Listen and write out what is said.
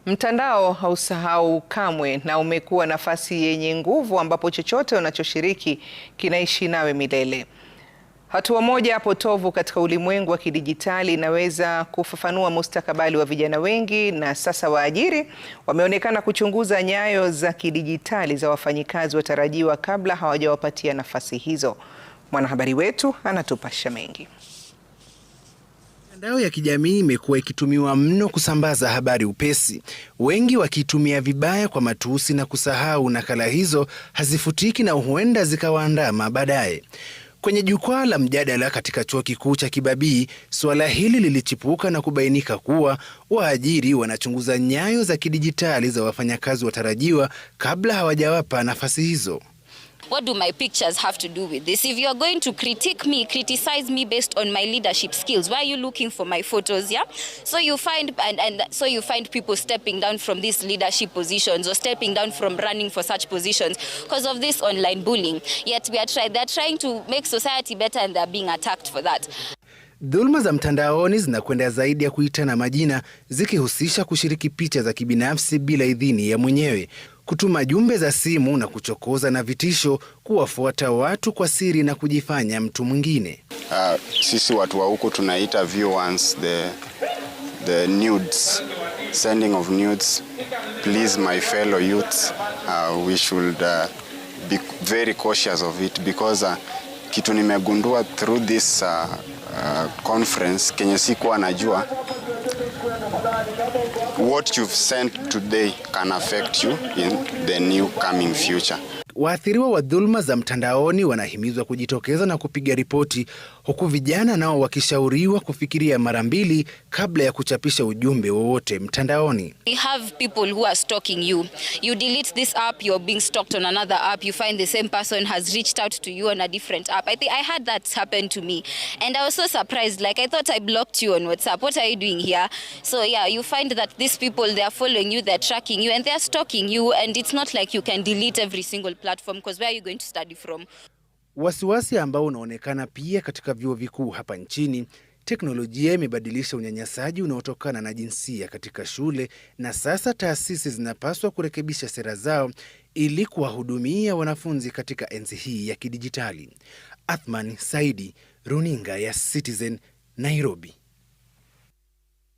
Mtandao hausahau kamwe na umekuwa nafasi yenye nguvu ambapo chochote unachoshiriki kinaishi nawe milele. Hatua moja potovu katika ulimwengu wa kidijitali inaweza kufafanua mustakabali wa vijana wengi, na sasa waajiri wameonekana kuchunguza nyayo za kidijitali za wafanyikazi watarajiwa kabla hawajawapatia nafasi hizo. Mwanahabari wetu anatupasha mengi. Mitandao ya kijamii imekuwa ikitumiwa mno kusambaza habari upesi, wengi wakitumia vibaya kwa matusi na kusahau nakala hizo hazifutiki na huenda zikawaandama baadaye. Kwenye jukwaa la mjadala katika chuo kikuu cha Kibabii, suala hili lilichipuka na kubainika kuwa waajiri wanachunguza nyayo za kidijitali za wafanyakazi watarajiwa kabla hawajawapa nafasi hizo. What do my pictures have to do with this? If you are going to criticize me based on my leadership skills, why are you looking for my photos? Yeah, so you find so you find people stepping down from these leadership positions or stepping down from running for such positions because of this online bullying. Yet they're trying to make society better and they're being attacked for that. Dhuluma za mtandaoni zinakwenda zaidi ya kuitana majina, zikihusisha kushiriki picha za kibinafsi bila idhini ya mwenyewe, kutuma jumbe za simu na kuchokoza na vitisho, kuwafuata watu kwa siri na kujifanya mtu mwingine. Sisi watu wa huko tunaita view once the nudes, sending of nudes. Please my fellow youths, we should be very cautious of it because kitu nimegundua through this conference kenye sikuwa najua, what you've sent today can affect you in the new coming future. Waathiriwa wa dhuluma za mtandaoni wanahimizwa kujitokeza na kupiga ripoti, huku vijana nao wakishauriwa kufikiria mara mbili kabla ya kuchapisha ujumbe wowote mtandaoni. We have people who are stalking you. You delete this app, you're being stalked on another app. You find the same person has reached out to you on a different app. I think I had that happen to me and I was so surprised. Like, I thought I blocked you on WhatsApp. What are you doing here? So yeah, you find that these people, they are following you, they're tracking you and they're stalking you, and it's not like you can delete every single platform because where are you going to study from? Wasiwasi ambao unaonekana pia katika vyuo vikuu hapa nchini. Teknolojia imebadilisha unyanyasaji unaotokana na jinsia katika shule, na sasa taasisi zinapaswa kurekebisha sera zao ili kuwahudumia wanafunzi katika enzi hii ya kidijitali. Athman Saidi, Runinga ya Citizen, Nairobi.